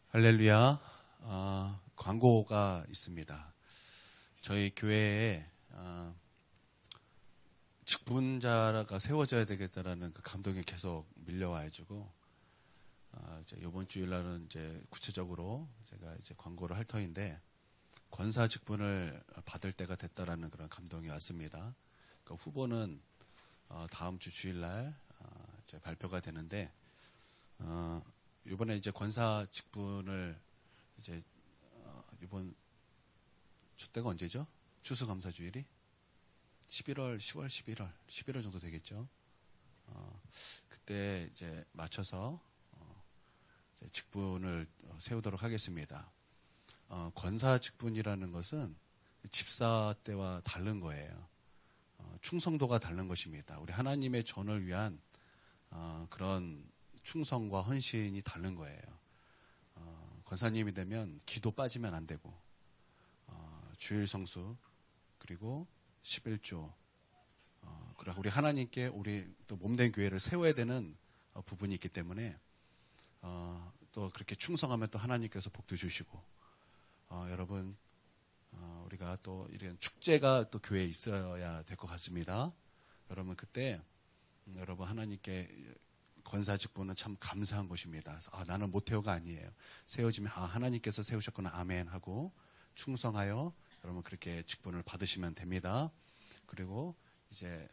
할렐루야. 광고가 있습니다. 저희 교회에 직분자가 세워져야 되겠다라는 그 감동이 계속 밀려와가지고 이제 이번 주일날은 이제 구체적으로 제가 이제 광고를 할 터인데 권사 직분을 받을 때가 됐다라는 그런 감동이 왔습니다. 그 후보는 다음 주 주일날 이제 발표가 되는데 이번에 이제 권사 직분을 이제 이번 첫 때가 언제죠? 추수감사주일이 11월, 10월, 11월 정도 되겠죠. 그때 이제 맞춰서 이제 직분을 세우도록 하겠습니다. 권사 직분이라는 것은 집사 때와 다른 거예요. 충성도가 다른 것입니다. 우리 하나님의 전을 위한 그런 충성과 헌신이 다른 거예요. 권사님이 되면 기도 빠지면 안 되고 주일 성수 그리고 11조 그리고 우리 하나님께 우리 또 몸된 교회를 세워야 되는 부분이 있기 때문에 또 그렇게 충성하면 또 하나님께서 복도 주시고 여러분 우리가 또 이런 축제가 또 교회에 있어야 될 것 같습니다. 여러분 그때 여러분 하나님께 권사 직분은 참 감사한 것입니다. 나는 모태오가 아니에요. 세워지면 하나님께서 세우셨구나 아멘 하고 충성하여 여러분 그렇게 직분을 받으시면 됩니다. 그리고 이제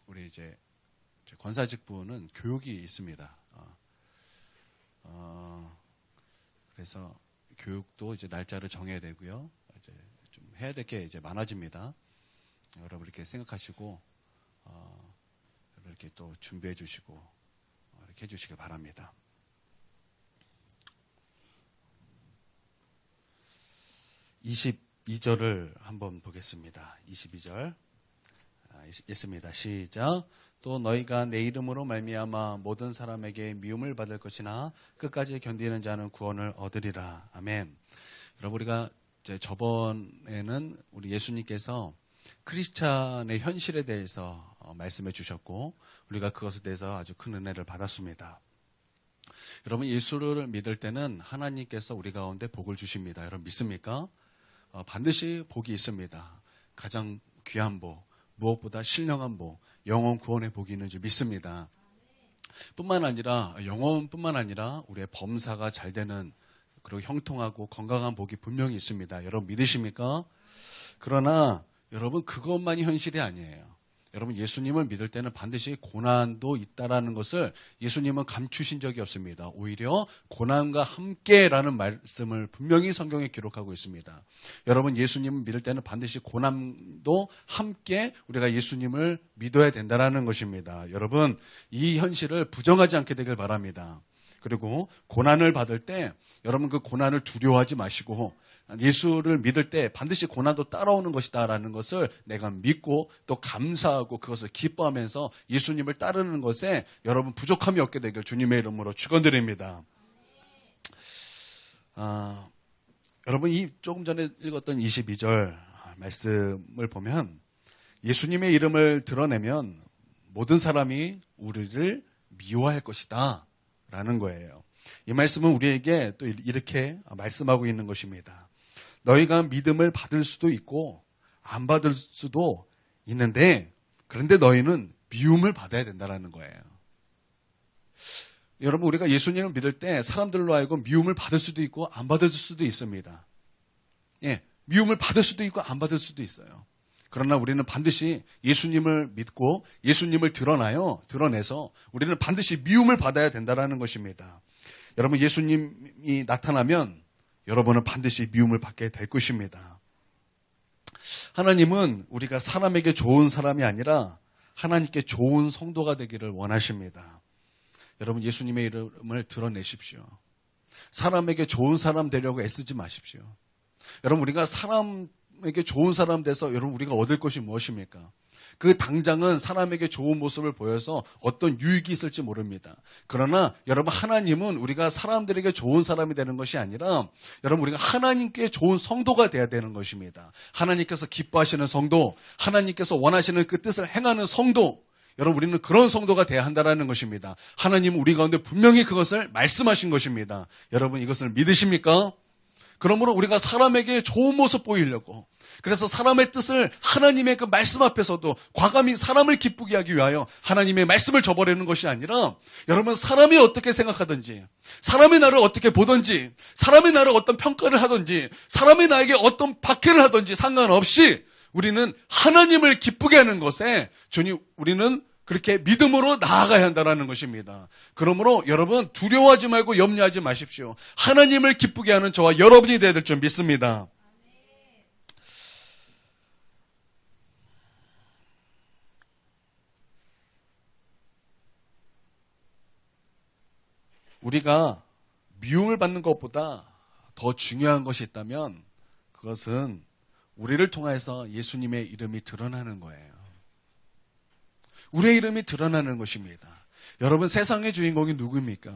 우리 이제 권사 직분은 교육이 있습니다. 그래서 교육도 이제 날짜를 정해야 되고요. 이제 좀 해야 될 게 이제 많아집니다. 여러분 이렇게 생각하시고 이렇게 또 준비해 주시고 이렇게 해주시길 바랍니다. (22절을) 한번 보겠습니다. 22절 읽습니다. 시작. 또 너희가 내 이름으로 말미암아 모든 사람에게 미움을 받을 것이나 끝까지 견디는 자는 구원을 얻으리라. 아멘. 여러분 우리가 이제 저번에는 우리 예수님께서 크리스찬의 현실에 대해서 말씀해 주셨고 우리가 그것에 대해서 아주 큰 은혜를 받았습니다. 여러분 예수를 믿을 때는 하나님께서 우리 가운데 복을 주십니다. 여러분 믿습니까? 반드시 복이 있습니다. 가장 귀한 복, 무엇보다 신령한 복, 영혼 구원의 복이 있는 줄 믿습니다. 뿐만 아니라 영혼뿐만 아니라 우리의 범사가 잘 되는 그리고 형통하고 건강한 복이 분명히 있습니다. 여러분 믿으십니까? 그러나 여러분 그것만이 현실이 아니에요. 여러분 예수님을 믿을 때는 반드시 고난도 있다라는 것을 예수님은 감추신 적이 없습니다. 오히려 고난과 함께라는 말씀을 분명히 성경에 기록하고 있습니다. 여러분 예수님을 믿을 때는 반드시 고난도 함께 우리가 예수님을 믿어야 된다는 것입니다. 여러분 이 현실을 부정하지 않게 되길 바랍니다. 그리고 고난을 받을 때 여러분 그 고난을 두려워하지 마시고 예수를 믿을 때 반드시 고난도 따라오는 것이다라는 것을 내가 믿고 또 감사하고 그것을 기뻐하면서 예수님을 따르는 것에 여러분 부족함이 없게 되길 주님의 이름으로 축원드립니다. 여러분 이 조금 전에 읽었던 22절 말씀을 보면 예수님의 이름을 드러내면 모든 사람이 우리를 미워할 것이다 라는 거예요. 이 말씀은 우리에게 또 이렇게 말씀하고 있는 것입니다. 너희가 믿음을 받을 수도 있고 안 받을 수도 있는데 그런데 너희는 미움을 받아야 된다는 거예요. 여러분 우리가 예수님을 믿을 때 사람들로 하여금 미움을 받을 수도 있고 안 받을 수도 있습니다. 예, 미움을 받을 수도 있고 안 받을 수도 있어요. 그러나 우리는 반드시 예수님을 믿고 예수님을 드러내서 우리는 반드시 미움을 받아야 된다는 것입니다. 여러분 예수님이 나타나면 여러분은 반드시 미움을 받게 될 것입니다. 하나님은 우리가 사람에게 좋은 사람이 아니라 하나님께 좋은 성도가 되기를 원하십니다. 여러분 예수님의 이름을 드러내십시오. 사람에게 좋은 사람 되려고 애쓰지 마십시오. 여러분 우리가 사람에게 좋은 사람 돼서 여러분 우리가 얻을 것이 무엇입니까? 그 당장은 사람에게 좋은 모습을 보여서 어떤 유익이 있을지 모릅니다. 그러나 여러분 하나님은 우리가 사람들에게 좋은 사람이 되는 것이 아니라 여러분 우리가 하나님께 좋은 성도가 되어야 되는 것입니다. 하나님께서 기뻐하시는 성도, 하나님께서 원하시는 그 뜻을 행하는 성도, 여러분, 우리는 그런 성도가 돼야 한다는 것입니다. 하나님은 우리 가운데 분명히 그것을 말씀하신 것입니다. 여러분, 이것을 믿으십니까? 그러므로 우리가 사람에게 좋은 모습 보이려고, 그래서 사람의 뜻을 하나님의 그 말씀 앞에서도 과감히 사람을 기쁘게 하기 위하여 하나님의 말씀을 저버리는 것이 아니라, 여러분, 사람이 어떻게 생각하든지, 사람이 나를 어떻게 보든지, 사람이 나를 어떤 평가를 하든지, 사람이 나에게 어떤 박해를 하든지 상관없이 우리는 하나님을 기쁘게 하는 것에 우리는 그렇게 믿음으로 나아가야 한다는 것입니다. 그러므로 여러분, 두려워하지 말고 염려하지 마십시오. 하나님을 기쁘게 하는 저와 여러분이 되어야 될 줄 믿습니다. 우리가 미움을 받는 것보다 더 중요한 것이 있다면 그것은 우리를 통해서 예수님의 이름이 드러나는 거예요. 우리의 이름이 드러나는 것입니다. 여러분, 세상의 주인공이 누구입니까?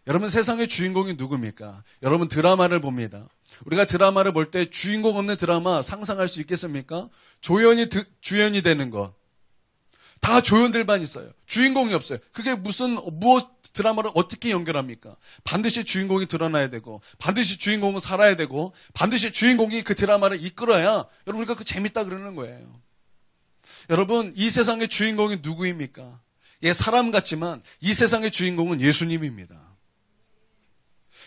여러분, 세상의 주인공이 누구입니까? 여러분, 드라마를 봅니다. 우리가 드라마를 볼 때 주인공 없는 드라마 상상할 수 있겠습니까? 조연이 주연이 되는 것. 다 조연들만 있어요. 주인공이 없어요. 그게 무엇 드라마를 어떻게 연결합니까? 반드시 주인공이 드러나야 되고, 반드시 주인공은 살아야 되고, 반드시 주인공이 그 드라마를 이끌어야 여러분, 우리가 그 재밌다 그러는 거예요. 여러분, 이 세상의 주인공이 누구입니까? 예, 사람 같지만 이 세상의 주인공은 예수님입니다.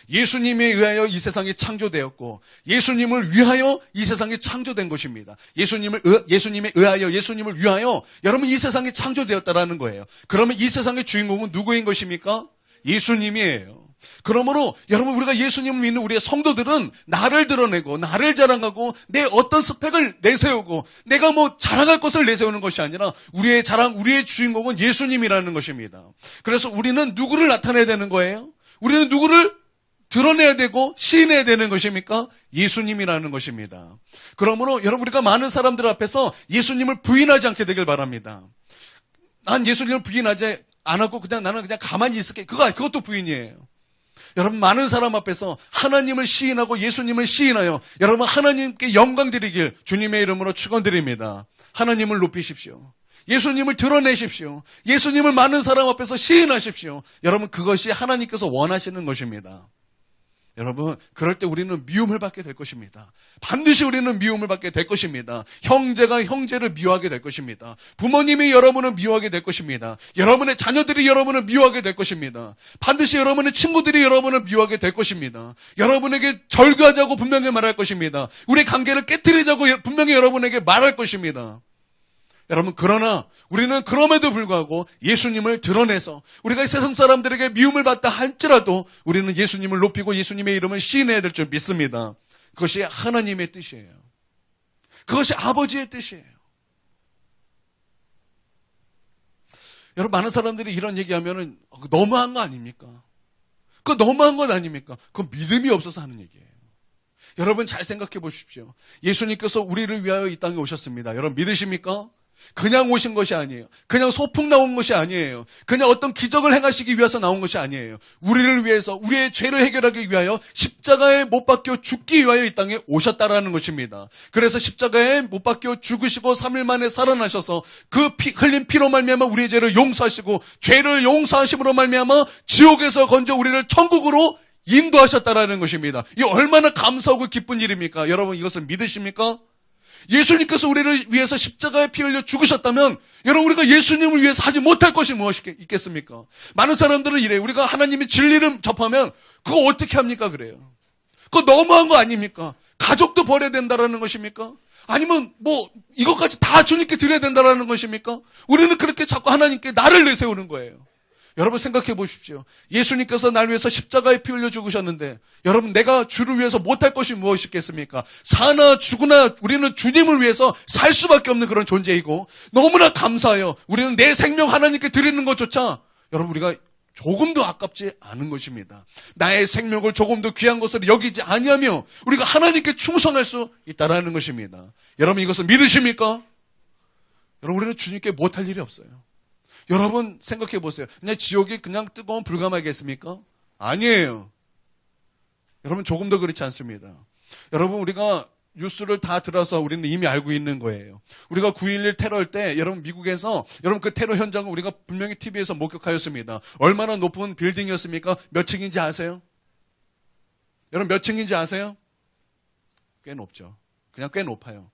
예수님에 의하여 이 세상이 창조되었고, 예수님을 위하여 이 세상이 창조된 것입니다. 예수님에 의하여, 예수님을 위하여 여러분, 이 세상이 창조되었다라는 거예요. 그러면 이 세상의 주인공은 누구인 것입니까? 예수님이에요. 그러므로 여러분, 우리가 예수님을 믿는 우리의 성도들은 나를 드러내고, 나를 자랑하고, 내 어떤 스펙을 내세우고, 내가 자랑할 것을 내세우는 것이 아니라 우리의 자랑, 우리의 주인공은 예수님이라는 것입니다. 그래서 우리는 누구를 나타내야 되는 거예요? 우리는 누구를 드러내야 되고 시인해야 되는 것입니까? 예수님이라는 것입니다. 그러므로 여러분, 우리가 많은 사람들 앞에서 예수님을 부인하지 않게 되길 바랍니다. 난 예수님을 부인하지 않았고 나는 그냥 가만히 있을게. 그것도 부인이에요. 여러분, 많은 사람 앞에서 하나님을 시인하고 예수님을 시인하여 여러분, 하나님께 영광 드리길 주님의 이름으로 축원드립니다. 하나님을 높이십시오. 예수님을 드러내십시오. 예수님을 많은 사람 앞에서 시인하십시오. 여러분, 그것이 하나님께서 원하시는 것입니다. 여러분, 그럴 때 우리는 미움을 받게 될 것입니다. 반드시 우리는 미움을 받게 될 것입니다. 형제가 형제를 미워하게 될 것입니다. 부모님이 여러분을 미워하게 될 것입니다. 여러분의 자녀들이 여러분을 미워하게 될 것입니다. 반드시 여러분의 친구들이 여러분을 미워하게 될 것입니다. 여러분에게 절교하자고 분명히 말할 것입니다. 우리 관계를 깨뜨리자고 분명히 여러분에게 말할 것입니다. 여러분, 그러나 우리는 그럼에도 불구하고 예수님을 드러내서 우리가 세상 사람들에게 미움을 받다 할지라도 우리는 예수님을 높이고 예수님의 이름을 시인해야 될 줄 믿습니다. 그것이 하나님의 뜻이에요. 그것이 아버지의 뜻이에요. 여러분, 많은 사람들이 이런 얘기하면은 너무한 거 아닙니까? 그거 너무한 것 아닙니까? 그건 믿음이 없어서 하는 얘기예요. 여러분, 잘 생각해 보십시오. 예수님께서 우리를 위하여 이 땅에 오셨습니다. 여러분, 믿으십니까? 그냥 오신 것이 아니에요. 그냥 소풍 나온 것이 아니에요. 그냥 어떤 기적을 행하시기 위해서 나온 것이 아니에요. 우리를 위해서, 우리의 죄를 해결하기 위하여 십자가에 못 박혀 죽기 위하여 이 땅에 오셨다라는 것입니다. 그래서 십자가에 못 박혀 죽으시고 3일 만에 살아나셔서 그 흘린 피로 말미암아 우리의 죄를 용서하시고, 죄를 용서하심으로 말미암아 지옥에서 건져 우리를 천국으로 인도하셨다라는 것입니다. 이 얼마나 감사하고 기쁜 일입니까? 여러분, 이것을 믿으십니까? 예수님께서 우리를 위해서 십자가에 피 흘려 죽으셨다면 여러분, 우리가 예수님을 위해서 하지 못할 것이 무엇이 있겠습니까? 많은 사람들은 이래요. 우리가 하나님의 진리를 접하면 그거 어떻게 합니까? 그래요. 그거 너무한 거 아닙니까? 가족도 버려야 된다라는 것입니까? 아니면 이것까지 다 주님께 드려야 된다라는 것입니까? 우리는 그렇게 자꾸 하나님께 나를 내세우는 거예요. 여러분, 생각해 보십시오. 예수님께서 날 위해서 십자가에 피 흘려 죽으셨는데 여러분, 내가 주를 위해서 못할 것이 무엇이겠습니까? 사나 죽으나 우리는 주님을 위해서 살 수밖에 없는 그런 존재이고, 너무나 감사해요. 우리는 내 생명 하나님께 드리는 것조차 여러분, 우리가 조금도 아깝지 않은 것입니다. 나의 생명을 조금도 귀한 것으로 여기지 아니하며 우리가 하나님께 충성할 수 있다라는 것입니다. 여러분, 이것을 믿으십니까? 여러분, 우리는 주님께 못할 일이 없어요. 여러분, 생각해 보세요. 그냥 지옥이 그냥 뜨거운 불가마겠습니까? 아니에요. 여러분, 조금 더 그렇지 않습니다. 여러분, 우리가 뉴스를 다 들어서 우리는 이미 알고 있는 거예요. 우리가 9.11 테러할 때 여러분 미국에서 여러분 그 테러 현장을 우리가 분명히 TV에서 목격하였습니다. 얼마나 높은 빌딩이었습니까? 몇 층인지 아세요? 여러분 몇 층인지 아세요? 꽤 높죠. 그냥 꽤 높아요.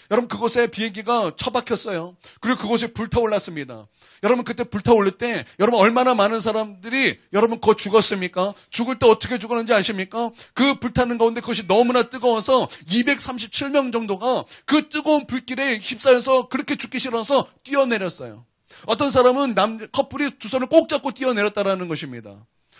여러분 그곳에 비행기가 처박혔어요. 그리고 그곳에 불타올랐습니다. 여러분 그때 불타올릴 때 여러분 얼마나 많은 사람들이 여러분 그거 죽었습니까? 죽을 때 어떻게 죽었는지 아십니까? 그 불타는 가운데 그것이 너무나 뜨거워서 237명 정도가 그 뜨거운 불길에 휩싸여서 그렇게 죽기 싫어서 뛰어내렸어요. 어떤 사람은 커플이 두 손을 꼭 잡고 뛰어내렸다라는 것입니다.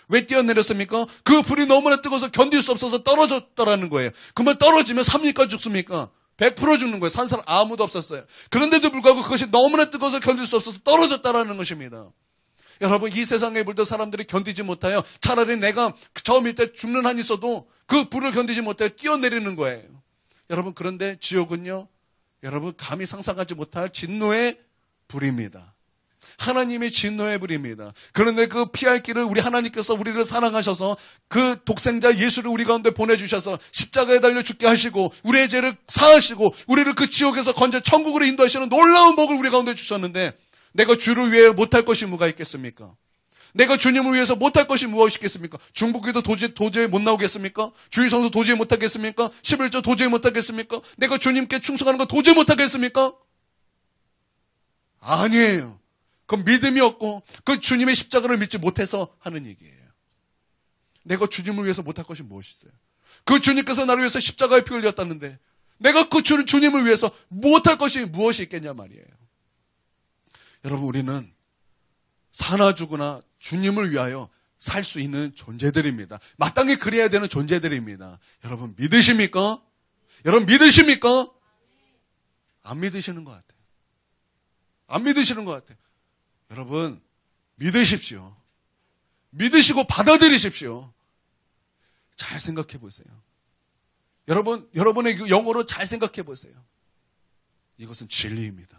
왜 뛰어내렸습니까? 그 불이 너무나 뜨거워서 견딜 수 없어서 떨어졌다라는 거예요. 그러면 떨어지면 삽니까 죽습니까? 100% 죽는 거예요. 산 사람 아무도 없었어요. 그런데도 불구하고 그것이 너무나 뜨거워서 견딜 수 없어서 떨어졌다라는 것입니다. 여러분 이 세상에 불던 사람들이 견디지 못하여 차라리 내가 처음일 때 죽는 한이 있어도 그 불을 견디지 못하여 뛰어내리는 거예요. 여러분 그런데 지옥은요. 여러분 감히 상상하지 못할 진노의 불입니다. 하나님의 진노의 불입니다. 그런데 그 피할 길을 우리 하나님께서 우리를 사랑하셔서 그 독생자 예수를 우리 가운데 보내주셔서 십자가에 달려 죽게 하시고 우리의 죄를 사하시고 우리를 그 지옥에서 건져 천국으로 인도하시는 놀라운 복을 우리 가운데 주셨는데 내가 주를 위해 못할 것이 뭐가 있겠습니까? 내가 주님을 위해서 못할 것이 무엇이 있겠습니까? 중보기도 도저히 못 나오겠습니까? 주일성수 도저히 못하겠습니까? 11조 도저히 못하겠습니까? 내가 주님께 충성하는 거 도저히 못하겠습니까? 아니에요. 그건 믿음이 없고 그건 주님의 십자가를 믿지 못해서 하는 얘기예요. 내가 주님을 위해서 못할 것이 무엇이 있어요? 그 주님께서 나를 위해서 십자가에 피 흘렸다는데 내가 그 주님을 위해서 못할 것이 무엇이 있겠냐 말이에요. 여러분 우리는 사나 죽으나 주님을 위하여 살 수 있는 존재들입니다. 마땅히 그래야 되는 존재들입니다. 여러분 믿으십니까? 여러분 믿으십니까? 안 믿으시는 것 같아요. 안 믿으시는 것 같아요. 여러분 믿으십시오. 믿으시고 받아들이십시오. 잘 생각해 보세요. 여러분의 영어로 잘 생각해 보세요. 이것은 진리입니다.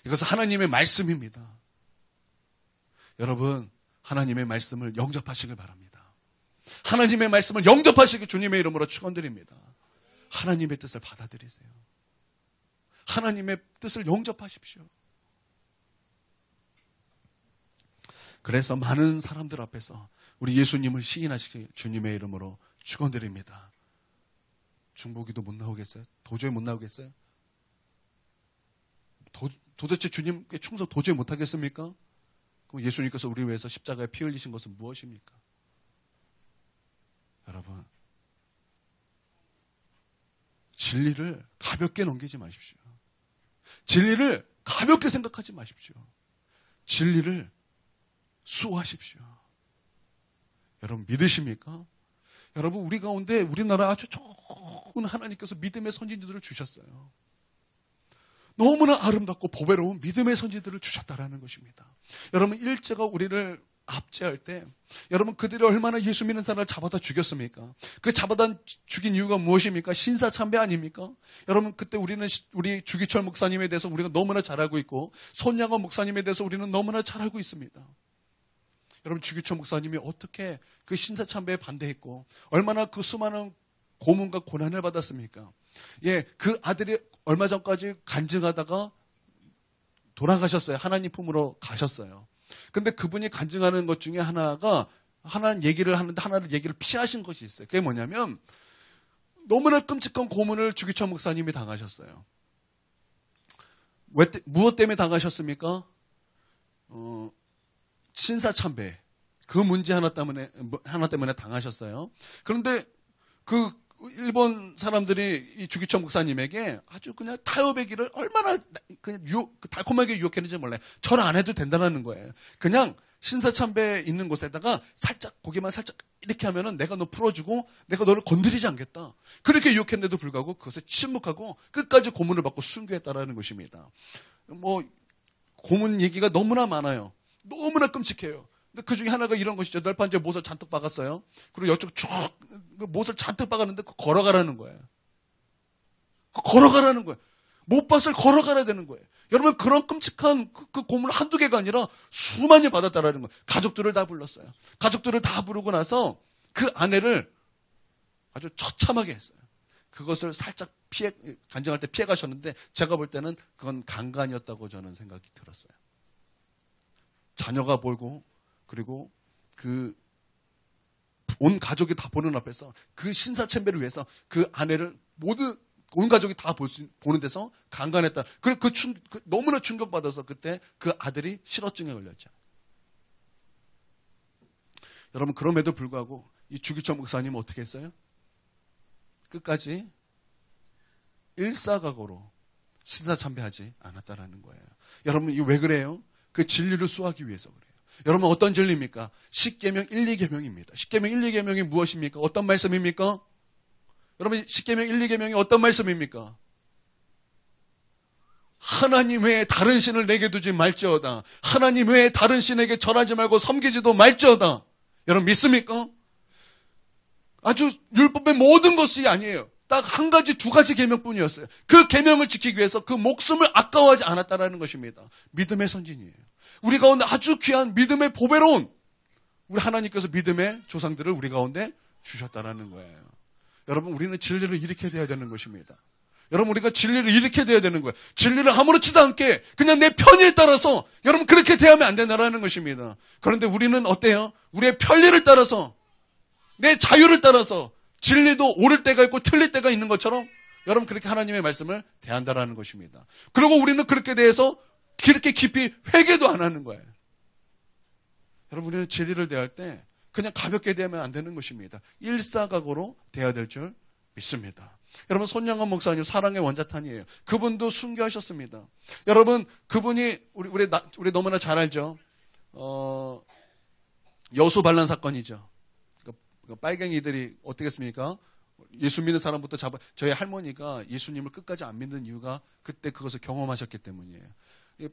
이것은 하나님의 말씀입니다. 여러분 하나님의 말씀을 영접하시길 바랍니다. 하나님의 말씀을 영접하시길 주님의 이름으로 축원드립니다. 하나님의 뜻을 받아들이세요. 하나님의 뜻을 영접하십시오. 그래서 많은 사람들 앞에서 우리 예수님을 시인하시길 주님의 이름으로 축원드립니다. 중보기도 못 나오겠어요? 도저히 못 나오겠어요? 도대체 주님께 충성 도저히 못 하겠습니까? 그럼 예수님께서 우리 위해서 십자가에 피 흘리신 것은 무엇입니까? 여러분 진리를 가볍게 넘기지 마십시오. 진리를 가볍게 생각하지 마십시오. 진리를 수호하십시오. 여러분 믿으십니까? 여러분 우리 가운데 우리나라 아주 좋은 하나님께서 믿음의 선지자들을 주셨어요. 너무나 아름답고 보배로운 믿음의 선지자들을 주셨다라는 것입니다. 여러분 일제가 우리를 압제할 때 여러분 그들이 얼마나 예수 믿는 사람을 잡아다 죽였습니까? 그 잡아다 죽인 이유가 무엇입니까? 신사참배 아닙니까? 여러분 그때 우리 주기철 목사님에 대해서 우리가 너무나 잘 알고 있고 손양원 목사님에 대해서 우리는 너무나 잘 알고 있습니다. 여러분 주기철 목사님이 어떻게 그 신사참배에 반대했고 얼마나 그 수많은 고문과 고난을 받았습니까? 예, 그 아들이 얼마 전까지 간증하다가 돌아가셨어요. 하나님 품으로 가셨어요. 근데 그분이 간증하는 것 중에 하나가 하나는 얘기를 하는데 하나를 얘기를 피하신 것이 있어요. 그게 뭐냐면 너무나 끔찍한 고문을 주기철 목사님이 당하셨어요. 무엇 때문에 당하셨습니까? 신사참배. 그 문제 하나 때문에 당하셨어요. 그런데 그 일본 사람들이 이 주기철 목사님에게 아주 그냥 타협의 길을 얼마나 그냥 달콤하게 유혹했는지 몰라요. 절 안 해도 된다는 거예요. 그냥 신사참배 있는 곳에다가 살짝 고개만 살짝 이렇게 하면은 내가 너 풀어주고 내가 너를 건드리지 않겠다. 그렇게 유혹했는데도 불구하고 그것에 침묵하고 끝까지 고문을 받고 순교했다라는 것입니다. 뭐 고문 얘기가 너무나 많아요. 너무나 끔찍해요. 근데 그 중에 하나가 이런 것이죠. 널판지에 못을 잔뜩 박았어요. 그리고 이쪽 쭉 못을 잔뜩 박았는데 걸어가라는 거예요. 걸어가라는 거예요. 못밭을 걸어가야 되는 거예요. 여러분 그런 끔찍한 그 고문을 한두 개가 아니라 수만이 받았다라는 거예요. 가족들을 다 불렀어요. 가족들을 다 부르고 나서 그 아내를 아주 처참하게 했어요. 그것을 살짝 간증할 때 피해 가셨는데 제가 볼 때는 그건 강간이었다고 저는 생각이 들었어요. 자녀가 보고 그리고 온 가족이 다 보는 앞에서 그 신사참배를 위해서 그 아내를 온 가족이 다 보는 데서 강간했다. 그리고 너무나 충격받아서 그때 그 아들이 실어증에 걸렸죠. 여러분, 그럼에도 불구하고 이 주기철 목사님은 어떻게 했어요? 끝까지 일사각오로 신사참배하지 않았다라는 거예요. 여러분, 이게 왜 그래요? 그 진리를 수호하기 위해서 그래요. 여러분, 어떤 진리입니까? 십계명 1, 2계명입니다. 십계명 1, 2계명이 무엇입니까? 어떤 말씀입니까? 여러분, 십계명 1, 2계명이 어떤 말씀입니까? 하나님 외에 다른 신을 내게 두지 말지어다. 하나님 외에 다른 신에게 절하지 말고 섬기지도 말지어다. 여러분, 믿습니까? 아주 율법의 모든 것이 아니에요. 딱 한 가지, 두 가지 계명뿐이었어요. 그 계명을 지키기 위해서 그 목숨을 아까워하지 않았다라는 것입니다. 믿음의 선진이에요. 우리 가운데 아주 귀한 믿음의 보배로운 우리 하나님께서 믿음의 조상들을 우리 가운데 주셨다라는 거예요. 여러분, 우리는 진리를 일으켜야 돼야 되는 것입니다. 여러분, 우리가 진리를 일으켜야 돼야 되는 거예요. 진리를 아무렇지도 않게 그냥 내 편의에 따라서 여러분 그렇게 대하면 안 된다라는 것입니다. 그런데 우리는 어때요? 우리의 편리를 따라서 내 자유를 따라서 진리도 옳을 때가 있고 틀릴 때가 있는 것처럼 여러분 그렇게 하나님의 말씀을 대한다라는 것입니다. 그리고 우리는 그렇게 대해서 그렇게 깊이 회개도 안 하는 거예요. 여러분, 우리는 진리를 대할 때 그냥 가볍게 대하면 안 되는 것입니다. 일사각오로 대해야 될 줄 믿습니다. 여러분, 손양원 목사님 사랑의 원자탄이에요. 그분도 순교하셨습니다. 여러분, 그분이 우리 너무나 잘 알죠. 여수 반란 사건이죠. 빨갱이들이 어떻게 했습니까? 예수 믿는 사람부터 저희 할머니가 예수님을 끝까지 안 믿는 이유가 그때 그것을 경험하셨기 때문이에요.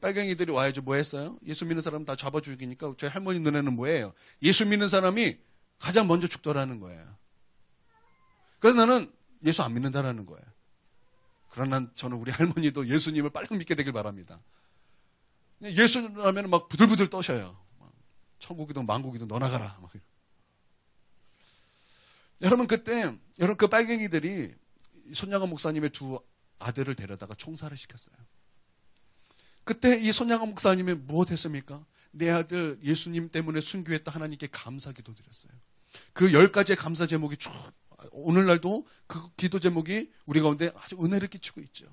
빨갱이들이 와야지 뭐 했어요? 예수 믿는 사람 다 잡아 죽이니까 저희 할머니 눈에는 뭐예요? 예수 믿는 사람이 가장 먼저 죽더라는 거예요. 그래서 나는 예수 안 믿는다라는 거예요. 그러나 저는 우리 할머니도 예수님을 빨리 믿게 되길 바랍니다. 예수라면 막 부들부들 떠셔요. 천국이든 만국이든 너 나가라. 여러분, 그때 그 빨갱이들이 손양원 목사님의 두 아들을 데려다가 총살을 시켰어요. 그때 이 손양원 목사님이 무엇했습니까? 내 아들 예수님 때문에 순교했다 하나님께 감사 기도 드렸어요. 그 10가지의 감사 제목이 쭉 오늘날도 그 기도 제목이 우리 가운데 아주 은혜를 끼치고 있죠.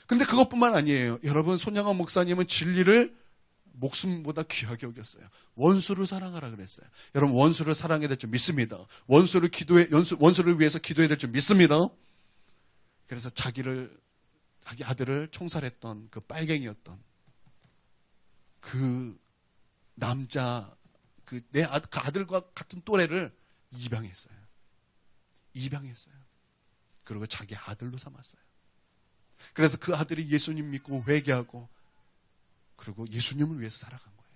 근데 그것뿐만 아니에요. 여러분, 손양원 목사님은 진리를 목숨보다 귀하게 여겼어요. 원수를 사랑하라 그랬어요. 여러분, 원수를 사랑해야 될 줄 믿습니다. 원수를 위해서 기도해야 될 줄 믿습니다. 그래서 자기 아들을 총살했던 그 빨갱이였던 그 남자, 그 아들과 같은 또래를 입양했어요. 그리고 자기 아들로 삼았어요. 그래서 그 아들이 예수님 믿고 회개하고 그리고 예수님을 위해서 살아간 거예요.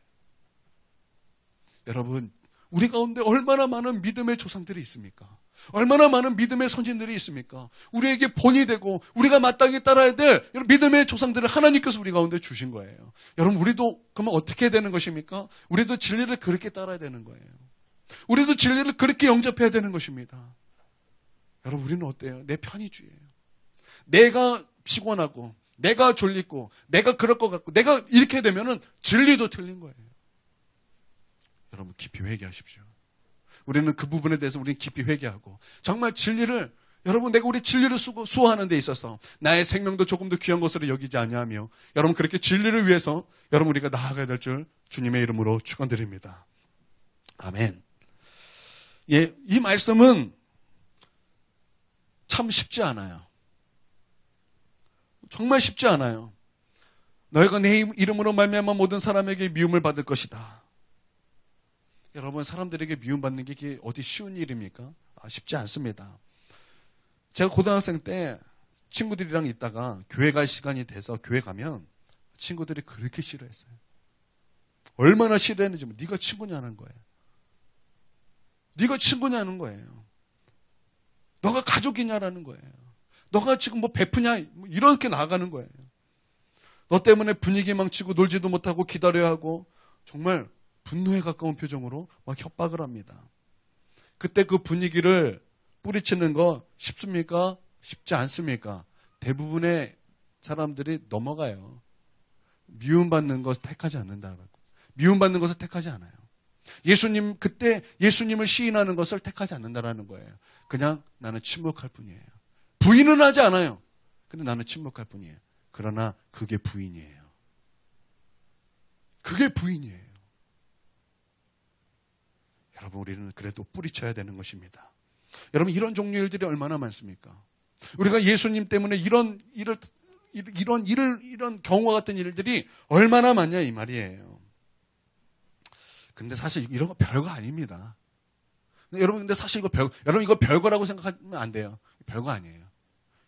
여러분, 우리 가운데 얼마나 많은 믿음의 조상들이 있습니까? 얼마나 많은 믿음의 선진들이 있습니까? 우리에게 본이 되고 우리가 마땅히 따라야 될 믿음의 조상들을 하나님께서 우리 가운데 주신 거예요. 여러분, 우리도 그러면 어떻게 해야 되는 것입니까? 우리도 진리를 그렇게 따라야 되는 거예요. 우리도 진리를 그렇게 영접해야 되는 것입니다. 여러분, 우리는 어때요? 내 편의주의예요. 내가 피곤하고 내가 졸리고 내가 그럴 것 같고 내가 이렇게 되면은 진리도 틀린 거예요. 여러분, 깊이 회개하십시오. 우리는 그 부분에 대해서 우리는 깊이 회개하고 정말 진리를, 여러분, 내가 우리 진리를 수호하는 데 있어서 나의 생명도 조금도 귀한 것으로 여기지 아니하며 여러분 그렇게 진리를 위해서 여러분 우리가 나아가야 될 줄 주님의 이름으로 축원드립니다. 아멘. 예, 이 말씀은 참 쉽지 않아요. 정말 쉽지 않아요. 너희가 내 이름으로 말미암아 모든 사람에게 미움을 받을 것이다. 여러분, 사람들에게 미움받는 게 이게 어디 쉬운 일입니까? 쉽지 않습니다. 제가 고등학생 때 친구들이랑 있다가 교회 갈 시간이 돼서 교회 가면 친구들이 그렇게 싫어했어요. 얼마나 싫어했는지 네가 친구냐는 거예요. 네가 친구냐는 거예요. 너가 가족이냐라는 거예요. 너가 지금 뭐 베푸냐 이렇게 나가는 거예요. 너 때문에 분위기 망치고 놀지도 못하고 기다려야 하고 정말 분노에 가까운 표정으로 막 협박을 합니다. 그때 그 분위기를 뿌리치는 거 쉽습니까? 쉽지 않습니까? 대부분의 사람들이 넘어가요. 미움받는 것을 택하지 않는다라고. 미움받는 것을 택하지 않아요. 그때 예수님을 시인하는 것을 택하지 않는다라는 거예요. 그냥 나는 침묵할 뿐이에요. 부인은 하지 않아요. 근데 나는 침묵할 뿐이에요. 그러나 그게 부인이에요. 그게 부인이에요. 여러분, 우리는 그래도 뿌리쳐야 되는 것입니다. 여러분, 이런 종류의 일들이 얼마나 많습니까? 우리가 예수님 때문에 이런 경우와 같은 일들이 얼마나 많냐 이 말이에요. 근데 사실 이런 거 별거 아닙니다. 여러분, 근데 사실 여러분 이거 별거라고 생각하면 안 돼요. 별거 아니에요.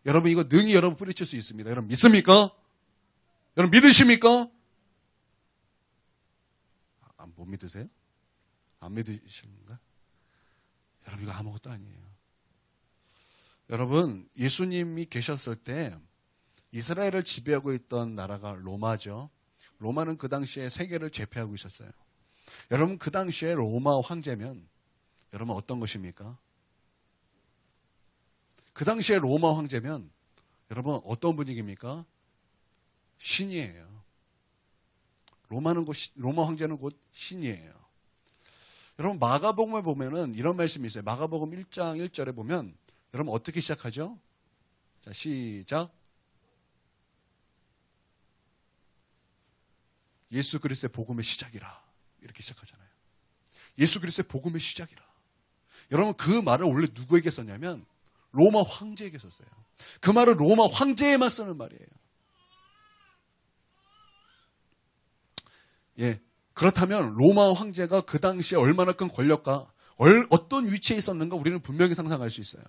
여러분, 이거 능히 여러분 뿌리칠 수 있습니다. 여러분 믿습니까? 여러분 믿으십니까? 못 믿으세요? 안 믿으시는가? 여러분, 이거 아무것도 아니에요. 여러분, 예수님이 계셨을 때 이스라엘을 지배하고 있던 나라가 로마죠. 로마는 그 당시에 세계를 제패하고 있었어요. 여러분, 그 당시에 로마 황제면 여러분 어떤 것입니까? 그 당시에 로마 황제면 여러분 어떤 분위기입니까? 신이에요. 로마 황제는 곧 신이에요. 여러분, 마가복음에 보면은 이런 말씀이 있어요. 마가복음 1장 1절에 보면 여러분 어떻게 시작하죠? 자, 시작. 예수 그리스도의 복음의 시작이라. 이렇게 시작하잖아요. 예수 그리스도의 복음의 시작이라. 여러분, 그 말을 원래 누구에게 썼냐면 로마 황제에게 썼어요. 그 말은 로마 황제에만 쓰는 말이에요. 예. 그렇다면 로마 황제가 그 당시에 얼마나 큰 권력과 어떤 위치에 있었는가 우리는 분명히 상상할 수 있어요.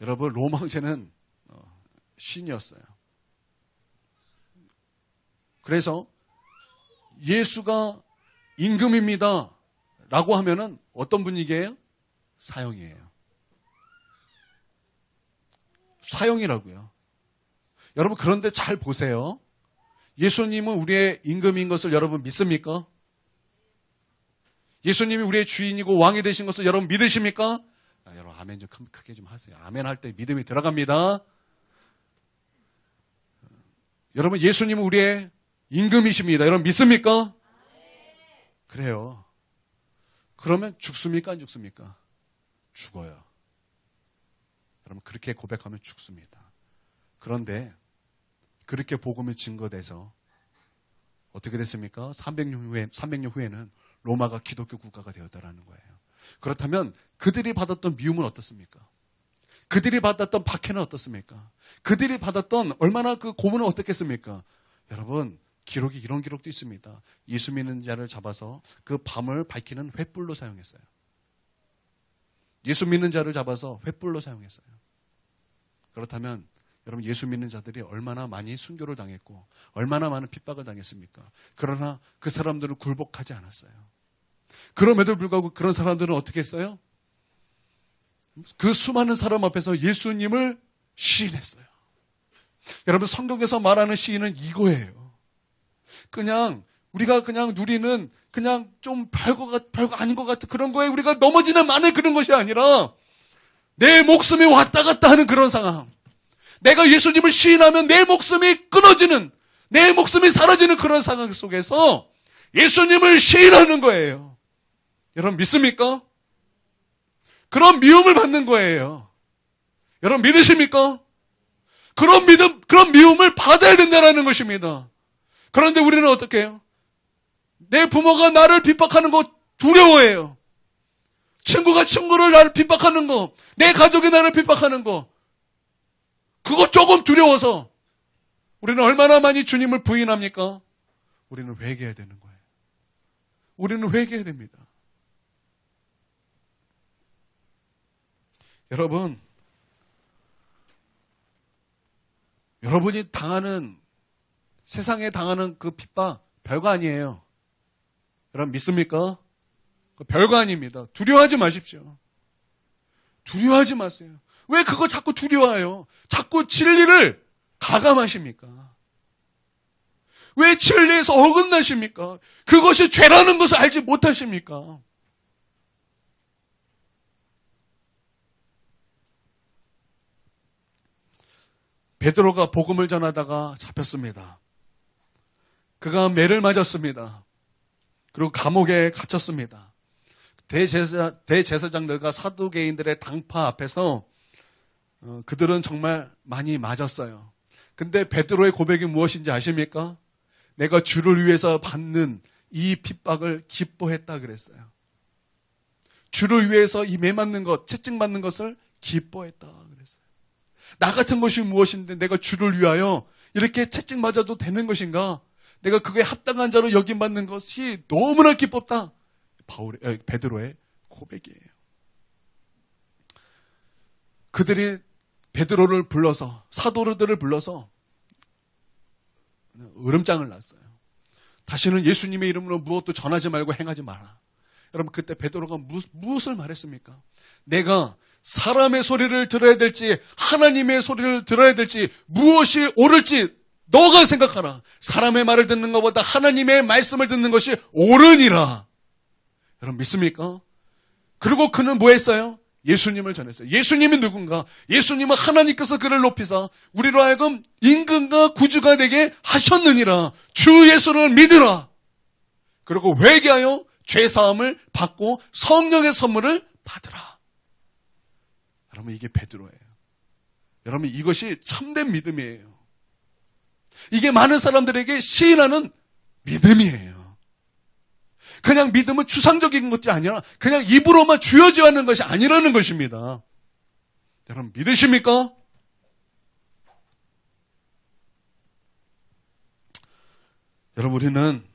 여러분, 로마 황제는 신이었어요. 그래서 예수가 임금입니다 라고 하면은 어떤 분위기예요? 사형이에요. 사형이라고요. 여러분, 그런데 잘 보세요. 예수님은 우리의 임금인 것을 여러분 믿습니까? 예수님이 우리의 주인이고 왕이 되신 것을 여러분 믿으십니까? 여러분, 아멘 좀 크게 좀 하세요. 아멘 할 때 믿음이 들어갑니다. 여러분, 예수님은 우리의 임금이십니다. 여러분 믿습니까? 그래요. 그러면 죽습니까? 안 죽습니까? 죽어요. 여러분, 그렇게 고백하면 죽습니다. 그런데 그렇게 복음이 증거돼서 어떻게 됐습니까? 300년 후에는 로마가 기독교 국가가 되었다라는 거예요. 그렇다면 그들이 받았던 미움은 어떻습니까? 그들이 받았던 박해는 어떻습니까? 그들이 받았던 얼마나 그 고문은 어떻겠습니까? 여러분, 이런 기록도 있습니다. 예수 믿는 자를 잡아서 그 밤을 밝히는 횃불로 사용했어요. 예수 믿는 자를 잡아서 횃불로 사용했어요. 그렇다면 여러분, 예수 믿는 자들이 얼마나 많이 순교를 당했고 얼마나 많은 핍박을 당했습니까? 그러나 그 사람들은 굴복하지 않았어요. 그럼에도 불구하고 그런 사람들은 어떻게 했어요? 그 수많은 사람 앞에서 예수님을 시인했어요. 여러분, 성경에서 말하는 시인은 이거예요. 우리가 누리는 좀 별거 아닌 것 같은 그런 거에 우리가 넘어지는 만에 그런 것이 아니라 내 목숨이 왔다 갔다 하는 그런 상황. 내가 예수님을 시인하면 내 목숨이 끊어지는, 내 목숨이 사라지는 그런 상황 속에서 예수님을 시인하는 거예요. 여러분 믿습니까? 그런 미움을 받는 거예요. 여러분 믿으십니까? 그런 미움을 받아야 된다는 것입니다. 그런데 우리는 어떻게 해요? 내 부모가 나를 핍박하는 거 두려워해요. 친구가 친구를 나를 핍박하는 거, 내 가족이 나를 핍박하는 거, 그거 조금 두려워서 우리는 얼마나 많이 주님을 부인합니까? 우리는 회개해야 되는 거예요. 우리는 회개해야 됩니다. 여러분, 여러분이 세상에 당하는 그 핍박 별거 아니에요. 여러분 믿습니까? 별거 아닙니다. 두려워하지 마십시오. 두려워하지 마세요. 왜 그거 자꾸 두려워해요? 자꾸 진리를 가감하십니까? 왜 진리에서 어긋나십니까? 그것이 죄라는 것을 알지 못하십니까? 베드로가 복음을 전하다가 잡혔습니다. 그가 매를 맞았습니다. 그리고 감옥에 갇혔습니다. 대제사장들과 사두개인들의 당파 앞에서 그들은 정말 많이 맞았어요. 근데 베드로의 고백이 무엇인지 아십니까? 내가 주를 위해서 받는 이 핍박을 기뻐했다 그랬어요. 주를 위해서 이 매 맞는 것, 채찍 맞는 것을 기뻐했다 그랬어요. 나 같은 것이 무엇인데 내가 주를 위하여 이렇게 채찍 맞아도 되는 것인가? 내가 그거에 합당한 자로 여김받는 것이 너무나 기뻤다. 베드로의 고백이에요. 그들이 베드로를 불러서, 사도들을 불러서 으름장을 놨어요. 다시는 예수님의 이름으로 무엇도 전하지 말고 행하지 마라. 여러분, 그때 베드로가 무엇을 말했습니까? 내가 사람의 소리를 들어야 될지 하나님의 소리를 들어야 될지 무엇이 옳을지 너가 생각하라. 사람의 말을 듣는 것보다 하나님의 말씀을 듣는 것이 옳으니라. 여러분 믿습니까? 그리고 그는 뭐 했어요? 예수님을 전했어요. 예수님이 누군가? 예수님은 하나님께서 그를 높이사 우리로 하여금 임금과 구주가 되게 하셨느니라. 주 예수를 믿으라. 그리고 회개하여 죄사함을 받고 성령의 선물을 받으라. 여러분 이게 베드로예요. 여러분 이것이 참된 믿음이에요. 이게 많은 사람들에게 시인하는 믿음이에요. 그냥 믿음은 추상적인 것이 아니라 그냥 입으로만 주어져야 하는 것이 아니라는 것입니다. 여러분 믿으십니까? 여러분 우리는